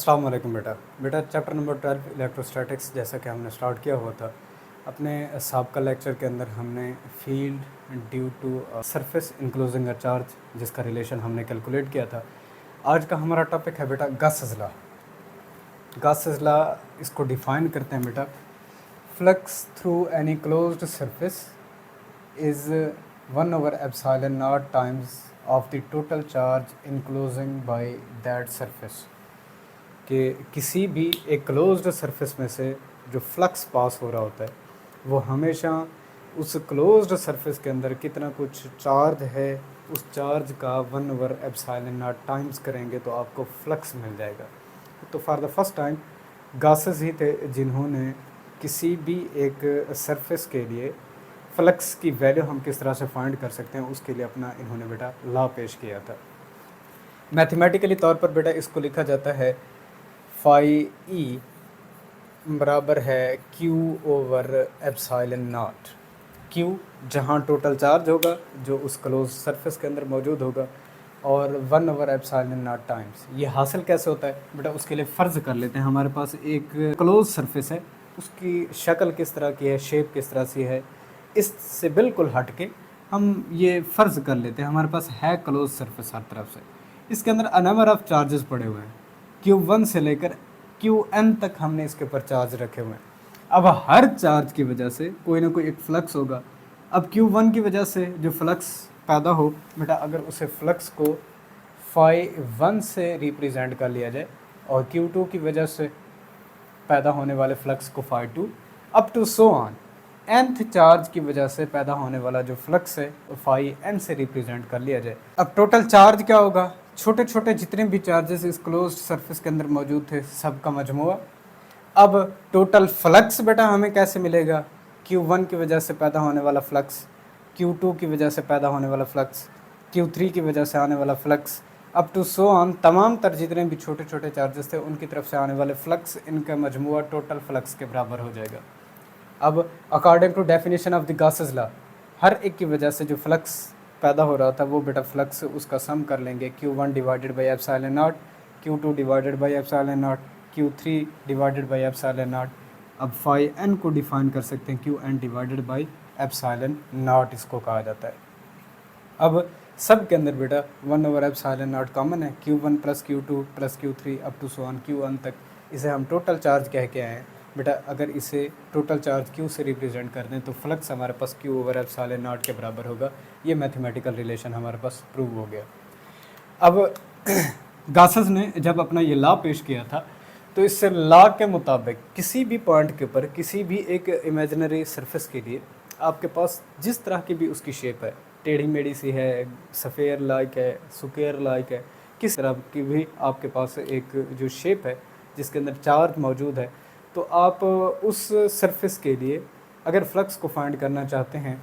अस्सलाम वालेकुम बेटा चैप्टर नंबर 12 इलेक्ट्रोस्टैटिक्स जैसा कि हमने स्टार्ट किया हुआ था। अपने साबका लेक्चर के अंदर हमने field due to surface enclosing a charge जिसका रिलेशन हमने कैलकुलेट किया था। आज का हमारा टॉपिक है बेटा गॉसेस लॉ। गॉसेस लॉ इसको डिफ़ाइन करते हैं बेटा, flux through any closed surface is 1/ε0 times of the total charge enclosing by that surface. कि किसी भी एक क्लोज्ड सरफेस में से जो फ्लक्स पास हो रहा होता है वो हमेशा उस क्लोज्ड सरफेस के अंदर कितना कुछ चार्ज है उस चार्ज का 1/ε0 टाइम्स करेंगे तो आपको फ्लक्स मिल जाएगा। तो for the first time Gauss's ही थे जिन्होंने किसी भी एक सरफेस के लिए फ्लक्स की वैल्यू हम किस तरह से फाइंड कर सकते हैं उसके लिए अपना इन्होंने बेटा लॉ पेश किया था। मैथमेटिकली तौर पर बेटा इसको लिखा जाता है फाई ई बराबर है Q/ε0। Q जहाँ टोटल चार्ज होगा जो उस क्लोज सरफेस के अंदर मौजूद होगा और 1/ε0 टाइम्स। ये हासिल कैसे होता है बेटा, उसके लिए फ़र्ज़ कर लेते हैं हमारे पास एक क्लोज सरफेस है, उसकी शक्ल किस तरह की है, शेप किस तरह से है, इससे बिल्कुल हट के हम ये फ़र्ज़ कर लेते हैं हमारे पास है क्लोज सरफेस हर तरफ से, इसके अंदर अ नंबर ऑफ़ चार्जेस पड़े हुए हैं। Q1 से लेकर Qn तक हमने इसके ऊपर चार्ज रखे हुए हैं। अब हर चार्ज की वजह से कोई ना कोई एक फ्लक्स होगा। अब Q1 की वजह से जो फ्लक्स पैदा हो बेटा, अगर उसे फ्लक्स को φ1 से रिप्रेजेंट कर लिया जाए और Q2 की वजह से पैदा होने वाले फ्लक्स को φ2 up to so on, nth charge की वजह से पैदा होने वाला जो फ्लक्स है वो φn से रिप्रेजेंट कर लिया जाए। अब टोटल चार्ज क्या होगा, छोटे छोटे जितने भी चार्जेस इस क्लोज्ड सरफेस के अंदर मौजूद थे सबका मजमुआ। अब टोटल फ्लक्स बेटा हमें कैसे मिलेगा, Q1 की वजह से पैदा होने वाला फ्लक्स, Q2 की वजह से पैदा होने वाला फ्लक्स, Q3 की वजह से आने वाला flux, up to so on तमाम तर जितने भी छोटे छोटे चार्जेस थे उनकी तरफ से आने वाले फ्लक्स, इनका मजमुआ टोटल फ्लक्स के बराबर हो जाएगा। अब according to definition of the Gauss's law, हर एक की वजह से जो फ्लक्स पैदा हो रहा था वो बेटा फ्लक्स उसका सम कर लेंगे, Q1 divided by ε0, Q2 divided by ε0, Q3 divided by ε0। अब φn को डिफाइन कर सकते हैं Qn डिवाइडेड बाई ε0 इसको कहा जाता है। अब सब के अंदर बेटा 1/ε0 कॉमन है, Q1 plus Q2 plus Q3 up to so on Qn तक। इसे हम टोटल चार्ज कह के आए हैं बेटा, अगर इसे टोटल चार्ज Q से रिप्रेजेंट कर दें तो फ्लक्स हमारे पास Q/ε0 के बराबर होगा। ये मैथमेटिकल रिलेशन हमारे पास प्रूव हो गया। अब गॉसेस ने जब अपना ये लॉ पेश किया था तो इस लॉ के मुताबिक किसी भी पॉइंट के ऊपर किसी भी एक इमेजिनरी सरफेस के लिए आपके पास जिस तरह की भी उसकी शेप है, टेढ़ी मेढ़ी सी है, सफ़ेयर लाइक है, स्क्वायर लाइक है, किस तरह की भी आपके पास एक जो शेप है जिसके अंदर चार्ज मौजूद है, तो आप उस सरफेस के लिए अगर फ्लक्स को फाइंड करना चाहते हैं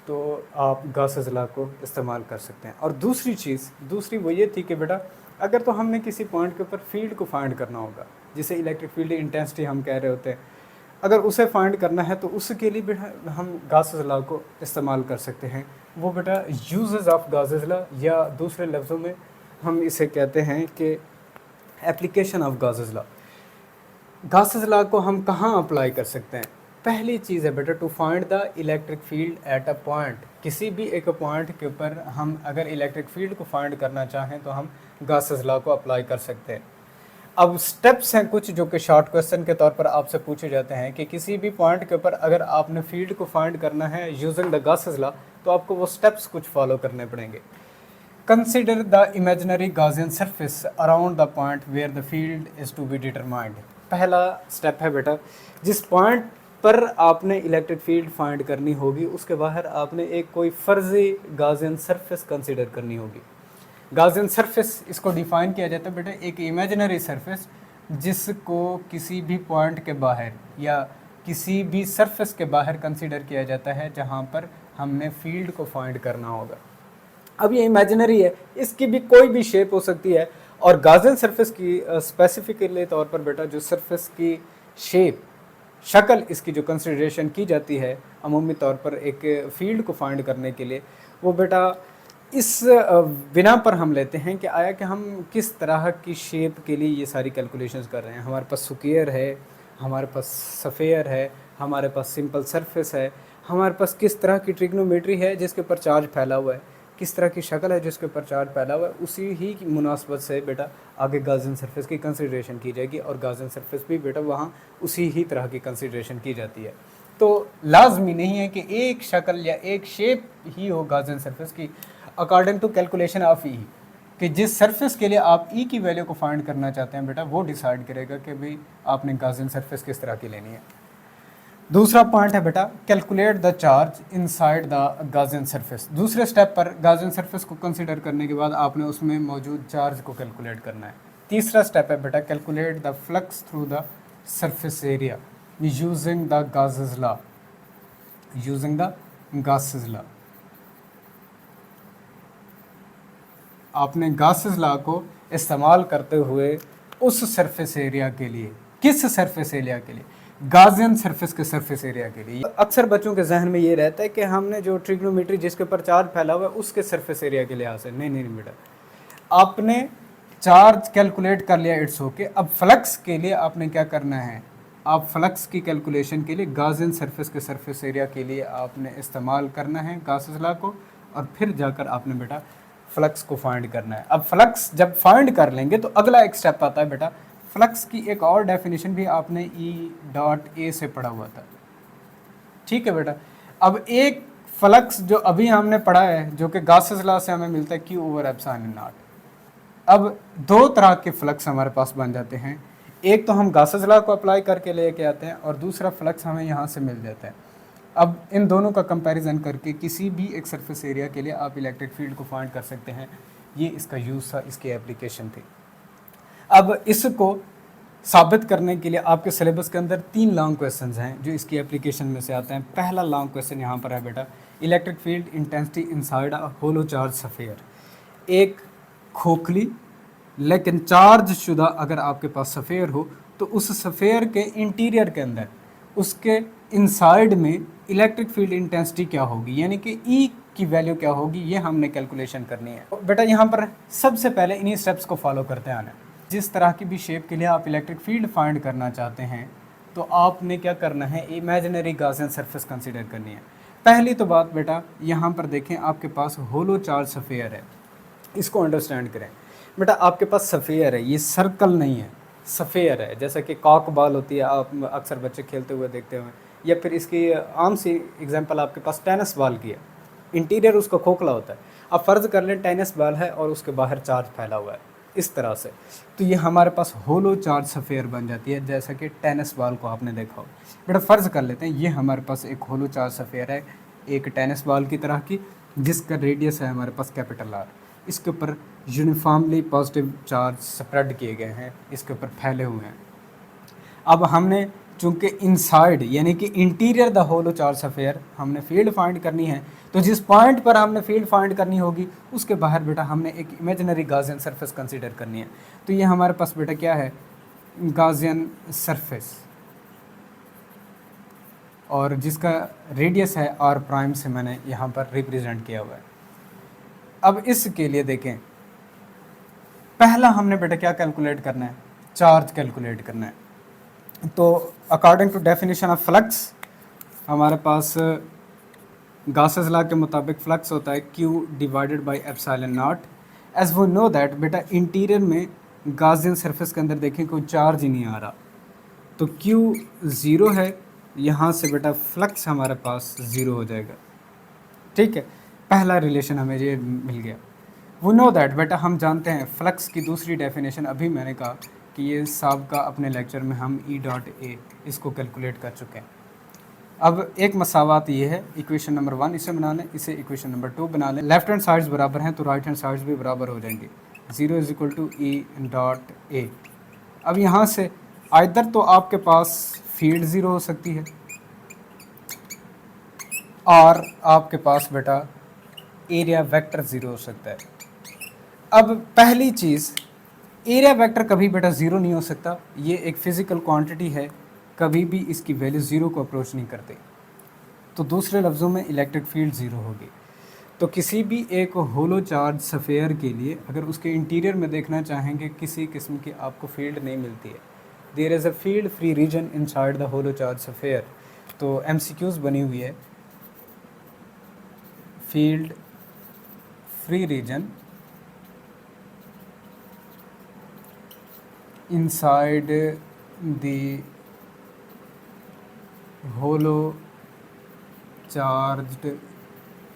तो आप गॉसेस लॉ को इस्तेमाल कर सकते हैं। और दूसरी वो ये थी कि बेटा अगर तो हमने किसी पॉइंट के ऊपर फील्ड को फाइंड करना होगा, जिसे इलेक्ट्रिक फील्ड इंटेंसिटी हम कह रहे होते हैं, अगर उसे फाइंड करना है तो उसके लिए बेटा हम गॉसेस लॉ को इस्तेमाल कर सकते हैं। वो बेटा यूजेस ऑफ गॉसेस लॉ, या दूसरे लफ्ज़ों में हम इसे कहते हैं कि application of Gauss's law. Gauss's law को हम कहाँ अप्लाई कर सकते हैं? पहली चीज़ है बेटा to find the electric field at a point. किसी भी एक पॉइंट के ऊपर हम अगर इलेक्ट्रिक फील्ड को फाइंड करना चाहें तो हम गॉसेस लॉ को अप्लाई कर सकते हैं। अब स्टेप्स हैं कुछ जो कि शॉर्ट क्वेश्चन के तौर पर आपसे पूछे जाते हैं कि किसी भी पॉइंट के ऊपर अगर आपने फील्ड को फाइंड करना है यूजिंग द गॉसेस लॉ तो आपको वो स्टेप्स कुछ फॉलो करने पड़ेंगे। Consider the imaginary Gaussian surface around the point where the field is to be determined. पहला स्टेप है बेटा, जिस पॉइंट पर आपने इलेक्ट्रिक फील्ड फाइंड करनी होगी उसके बाहर आपने एक कोई फर्जी गॉसियन सरफेस कंसिडर करनी होगी। गॉसियन सरफेस इसको डिफ़ाइन किया जाता है बेटा, एक इमेजिनरी सरफेस जिसको किसी भी पॉइंट के बाहर या किसी भी सरफेस के बाहर कंसिडर किया जाता है जहाँ पर हमने फील्ड को फाइंड करना होगा। अब ये इमेजिनरी है, इसकी भी कोई भी शेप हो सकती है। और गॉसियन सरफेस की स्पेसिफिकली तौर पर बेटा जो सरफेस की शेप, शक्ल इसकी जो कंसिडरेशन की जाती है अमूमी तौर पर एक फील्ड को फाइंड करने के लिए, वो बेटा इस बिना पर हम लेते हैं कि आया कि हम किस तरह की शेप के लिए ये सारी कैलकुलेशंस कर रहे हैं। हमारे पास स्क्वायर है, हमारे पास सफ़ेयर है, हमारे पास सिंपल सरफेस है, हमारे पास किस तरह की ट्रिग्नोमेट्री है जिसके ऊपर चार्ज फैला हुआ है, किस तरह की शक्ल है जिसके ऊपर चार्ज फैला हुआ है। उसी ही की मुनासबत से बेटा आगे गाज़ियन सरफेस की कंसिडरेशन की जाएगी और गाज़ियन सरफेस भी बेटा वहाँ उसी ही तरह की कंसिडरेशन की जाती है। तो लाजमी नहीं है कि एक शक्ल या एक शेप ही हो गाज़ियन सरफेस की, अकॉर्डिंग टू कैलकुलेशन ऑफ ई, कि जिस सरफेस के लिए आप ई की वैल्यू को फाइंड करना चाहते हैं बेटा वो डिसाइड करेगा कि भाई आपने गाज़ियन सरफेस किस तरह की लेनी है। दूसरा पॉइंट है बेटा calculate the charge inside the Gaussian surface. दूसरे स्टेप पर गाज़ियन सरफेस को कंसिडर करने के बाद आपने उसमें मौजूद चार्ज को कैलकुलेट करना है। तीसरा स्टेप है बेटा calculate the flux through the surface area using the Gauss's law, using the Gauss's law. आपने गासेस लॉ को इस्तेमाल करते हुए उस सरफेस एरिया के लिए, किस सरफेस एरिया के लिए, गाज़ियन सरफेस के सरफेस एरिया के लिए। अक्सर बच्चों के जहन में ये रहता है कि हमने जो ट्रिग्नोमेट्री जिसके ऊपर चार्ज फैला हुआ है उसके सरफेस एरिया के लिहाज से, नहीं नहीं बेटा, आपने चार्ज कैलकुलेट कर लिया, इट्स ओके। अब फ्लक्स के लिए आपने क्या करना है, आप फ्लक्स की कैलकुलेशन के लिए गाज़ियन सरफेस के सरफेस एरिया के लिए आपने इस्तेमाल करना है गासेस लॉ को, और फिर जाकर आपने बेटा फ्लक्स को फाइंड करना है। अब फ्लक्स जब फाइंड कर लेंगे तो अगला एक स्टेप आता है बेटा, फ्लक्स की एक और डेफिनेशन भी आपने E.A से पढ़ा हुआ था, ठीक है बेटा। अब एक फ्लक्स जो अभी हमने पढ़ा है जो कि गासेस लॉ से हमें मिलता है Q/ε0। अब दो तरह के फ्लक्स हमारे पास बन जाते हैं, एक तो हम गासेस लॉ को अप्लाई करके लेके आते हैं और दूसरा फ्लक्स हमें यहाँ से मिल जाता है। अब इन दोनों का कंपैरिजन करके किसी भी एक सरफेस एरिया के लिए आप इलेक्ट्रिक फील्ड को फाइंड कर सकते हैं। ये इसका यूज़ था, इसकी एप्लीकेशन थी। अब इसको साबित करने के लिए आपके सिलेबस के अंदर 3 लॉन्ग क्वेश्चंस हैं जो इसकी एप्लीकेशन में से आते हैं। पहला लॉन्ग क्वेश्चन यहाँ पर है बेटा, electric field intensity inside a hollow charge sphere. एक खोखली लेकिन चार्ज शुदा अगर आपके पास सफ़ेयर हो तो उस सफ़ेयर के इंटीरियर के अंदर उसके इनसाइड में इलेक्ट्रिक फील्ड इंटेंसिटी क्या होगी, यानी कि ई की वैल्यू क्या होगी, ये हमने कैलकुलेशन करनी है। बेटा यहाँ पर सबसे पहले इन्हीं स्टेप्स को फॉलो करते आना। जिस तरह की भी शेप के लिए आप इलेक्ट्रिक फील्ड फाइंड करना चाहते हैं तो आपने क्या करना है, इमेजिनरी गाज़ियन सरफेस कंसीडर करनी है। पहली तो बात बेटा यहाँ पर देखें, आपके पास होलो चार्ज सफ़ेयर है, इसको अंडरस्टैंड करें। बेटा आपके पास सफ़ेयर है, ये सर्कल नहीं है, सफ़ेयर है। जैसा कि कॉक बॉल होती है, आप अक्सर बच्चे खेलते हुए देखते हुए, या फिर इसकी आम सी एग्जांपल आपके पास टेनिस बॉल की है, इंटीरियर उसका खोखला होता है। अब फ़र्ज़ कर लें टेनिस बॉल है और उसके बाहर चार्ज फैला हुआ है इस तरह से, तो ये हमारे पास होलो चार्ज सफ़ेयर बन जाती है, जैसा कि टेनिस बॉल को आपने देखा हो। बेटा फ़र्ज़ कर लेते हैं ये हमारे पास एक होलो चार्ज सफ़ेयर है, एक टेनिस बॉल की तरह की, जिसका रेडियस है हमारे पास कैपिटल R। इसके ऊपर यूनिफॉर्मली पॉजिटिव चार्ज स्प्रेड किए गए हैं, इसके ऊपर फैले हुए हैं। अब हमने चूँकि इनसाइड यानी कि interior the hollow charge sphere हमने फील्ड फाइंड करनी है, तो जिस पॉइंट पर हमने फील्ड फाइंड करनी होगी उसके बाहर बेटा हमने एक इमेजिनरी गाज़ियन सरफेस कंसीडर करनी है। तो ये हमारे पास बेटा क्या है, गाज़ियन सरफेस, और जिसका रेडियस है R' से मैंने यहाँ पर रिप्रेजेंट किया हुआ है। अब इसके लिए देखें, पहला हमने बेटा क्या कैलकुलेट करना है, चार्ज कैलकुलेट करना है। तो according to definition of flux हमारे पास गासेस लॉ के मुताबिक फ्लक्स होता है Q/ε0। एज वो नो दैट बेटा इंटीरियर में गाज़ियन सरफेस के अंदर देखें कोई चार्ज ही नहीं आ रहा, तो Q 0 है, यहाँ से बेटा फ्लक्स हमारे पास 0 हो जाएगा, ठीक है। पहला रिलेशन हमें ये मिल गया। वो नो दैट बेटा हम जानते हैं फ्लक्स की दूसरी डेफिनेशन, अभी मैंने कहा कि ये साहब अपने लेक्चर में हम E.A इसको कैलकुलेट कर चुके हैं। अब एक मसावात ये है, इक्वेशन नंबर 1 इसे बना लें, इसे इक्वेशन नंबर 2 बना लें। लेफ्ट हैंड साइड्स बराबर हैं तो राइट हैंड साइड्स भी बराबर हो जाएंगे। 0 = E.A। अब यहाँ से आइदर तो आपके पास फील्ड 0 हो सकती है और आपके पास बेटा एरिया वेक्टर 0 हो सकता है। अब पहली चीज़, एरिया वेक्टर कभी बेटा 0 नहीं हो सकता, ये एक फ़िज़िकल क्वांटिटी है, कभी भी इसकी वैल्यू 0 को अप्रोच नहीं करते। तो दूसरे लफ्ज़ों में इलेक्ट्रिक फील्ड 0 होगी। तो किसी भी एक होलो चार्ज सफ़ेयर के लिए अगर उसके इंटीरियर में देखना चाहेंगे किसी किस्म की आपको फील्ड नहीं मिलती है, there is a field free region inside the hollow charge sphere. तो एमसीक्यूज़ बनी हुई है, field free region inside the hollow charged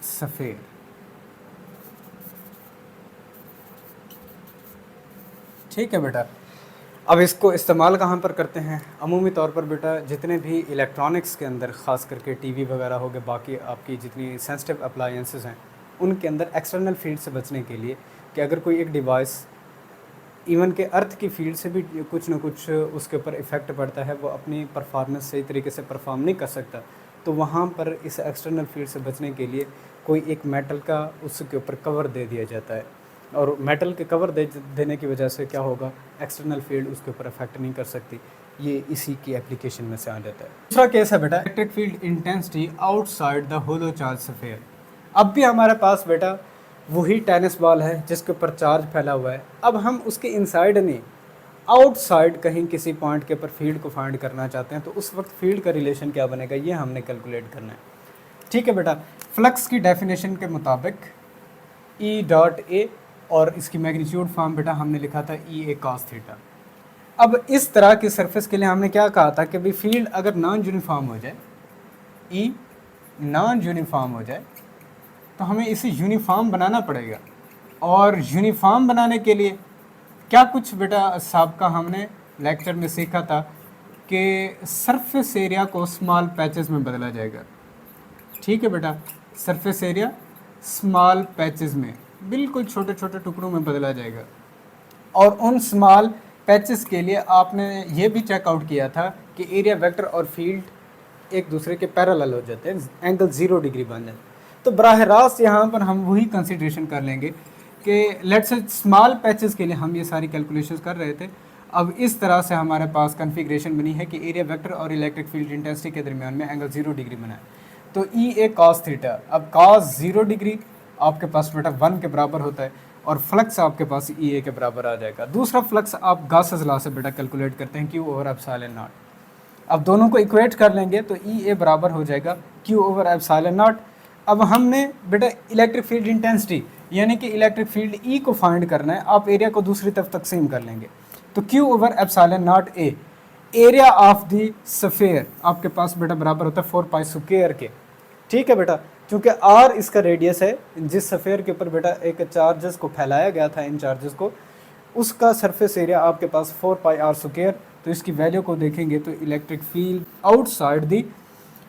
sphere। ठीक है बेटा, अब इसको इस्तेमाल कहाँ पर करते हैं? अमूमी तौर पर बेटा जितने भी इलेक्ट्रॉनिक्स के अंदर ख़ास करके टीवी वगैरह हो गए, बाकी आपकी जितनी सेंसिटिव अप्लायंसेस हैं उनके अंदर एक्सटर्नल फील्ड से बचने के लिए कि अगर कोई एक डिवाइस इवन के अर्थ की फील्ड से भी कुछ ना कुछ उसके ऊपर इफ़ेक्ट पड़ता है, वो अपनी परफॉर्मेंस सही तरीके से परफॉर्म नहीं कर सकता, तो वहाँ पर इस एक्सटर्नल फील्ड से बचने के लिए कोई एक मेटल का उसके ऊपर कवर दे दिया जाता है, और मेटल के कवर देने की वजह से क्या होगा, एक्सटर्नल फील्ड उसके ऊपर इफेक्ट नहीं कर सकती। ये इसी की एप्लीकेशन में से आ जाता है। दूसरा केस है बेटा electric field intensity outside the hollow charge sphere. अब भी हमारे पास बेटा वही टेनिस बॉल है जिसके ऊपर चार्ज फैला हुआ है, अब हम उसके इनसाइड नहीं आउटसाइड कहीं किसी पॉइंट के ऊपर फील्ड को फाइंड करना चाहते हैं, तो उस वक्त फील्ड का रिलेशन क्या बनेगा, ये हमने कैलकुलेट करना है। ठीक है बेटा, फ्लक्स की डेफिनेशन के मुताबिक ई डॉट ए, और इसकी मैग्नीट्यूड फॉर्म बेटा हमने लिखा था ई ए कॉस थीटा। अब इस तरह की सरफेस के लिए हमने क्या कहा था कि भाई फील्ड अगर नॉन यूनिफॉर्म हो जाए, ई नॉन यूनिफॉर्म हो जाए, तो हमें इसे यूनिफॉर्म बनाना पड़ेगा। और यूनिफॉर्म बनाने के लिए क्या कुछ बेटा सबका हमने लेक्चर में सीखा था कि सरफेस एरिया को स्मॉल पैचेस में बदला जाएगा। ठीक है बेटा, सरफेस एरिया स्मॉल पैचेस में, बिल्कुल छोटे छोटे टुकड़ों में बदला जाएगा। और उन स्मॉल पैचेस के लिए आपने ये भी चेकआउट किया था कि एरिया वेक्टर और फील्ड एक दूसरे के पैरेलल हो जाते हैं, एंगल 0 डिग्री बन जाते हैं। तो बराह रास्त यहाँ पर हम वही कंसिडरेशन कर लेंगे कि लेट्स से स्मॉल पैचेस के लिए हम ये सारी कैलकुलेशंस कर रहे थे। अब इस तरह से हमारे पास कन्फिग्रेशन बनी है कि एरिया वेक्टर और इलेक्ट्रिक फील्ड इंटेंसिटी के दरमियान में एंगल 0 डिग्री बना है। तो ई ए कॉस थीटा, अब कॉस 0 डिग्री आपके पास बेटा 1 के बराबर होता है, और फ्लक्स आपके पास ई ए के बराबर आ जाएगा। दूसरा फ्लक्स आप गॉसेस लॉ से बेटा कैलकुलेट करते हैं, क्यू ओवर एप्सिलॉन नॉट। अब दोनों को इक्वेट कर लेंगे तो ई ए बराबर हो जाएगा क्यू ओवर एप्सिलॉन नॉट। अब हमने बेटा इलेक्ट्रिक फील्ड इंटेंसिटी यानी कि इलेक्ट्रिक फील्ड ई को फाइंड करना है, आप एरिया को दूसरी तरफ तकसीम कर लेंगे, तो Q over epsilon not a area of the sphere आपके पास बेटा बराबर होता है 4 पाई स्क्वायर के। ठीक है बेटा, क्योंकि आर इसका रेडियस है, जिस स्फीयर के ऊपर बेटा एक चार्जेस को फैलाया गया था, इन चार्जेस को, उसका सरफेस एरिया आपके पास 4 पाई आर स्क्वायर। तो इसकी वैल्यू को देखेंगे तो electric field outside the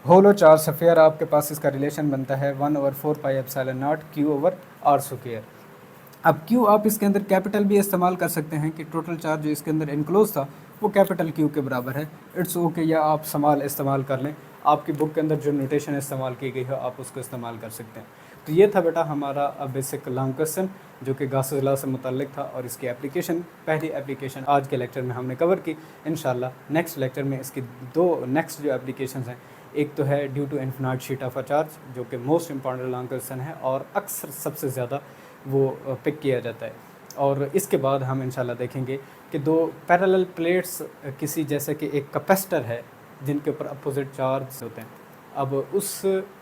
hollow charge sphere आपके पास इसका रिलेशन बनता है 1/4 pi epsilon naught q over r square. अब क्यू आप इसके अंदर कैपिटल भी इस्तेमाल कर सकते हैं कि टोटल चार्ज जो इसके अंदर इनक्लोज था वो कैपिटल क्यू के बराबर है, इट्स ओके, या आप स्मॉल इस्तेमाल कर लें, आपकी बुक के अंदर जो नोटेशन इस्तेमाल की गई है आप उसको इस्तेमाल कर सकते हैं। तो ये था बेटा हमारा बेसिक लॉन्ग क्वेश्चन जो कि गॉसेस लॉ से मुतल्लिक था, और इसकी एप्लीकेशन, पहली एप्लीकेशन आज के लेक्चर में हमने कवर की। इंशाल्लाह नेक्स्ट लेक्चर में इसकी दो नेक्स्ट जो एप्लीकेशंस हैं, एक तो है due to infinite sheet of a charge जो कि मोस्ट इंपॉर्टेंट लॉन्ग क्वेश्चन है और अक्सर सबसे ज़्यादा वो पिक किया जाता है। और इसके बाद हम इंशाल्लाह देखेंगे कि दो पैरेलल प्लेट्स किसी जैसे कि एक कैपेसिटर है जिनके ऊपर अपोजिट चार्ज होते हैं। अब उस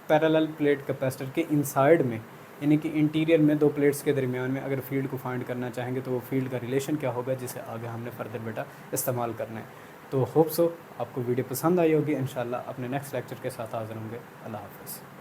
पैरेलल प्लेट कैपेसिटर के इनसाइड में यानी कि इंटीरियर में दो प्लेट्स के दरमियान में अगर फील्ड को फाइंड करना चाहेंगे तो वो फील्ड का रिलेशन क्या होगा, जिसे आगे हमने फर्दर बेटा इस्तेमाल करना है। तो होप सो आपको वीडियो पसंद आई होगी। इंशाल्लाह अपने नेक्स्ट लेक्चर के साथ हाज़िर होंगे। अल्लाह हाफ़िज़।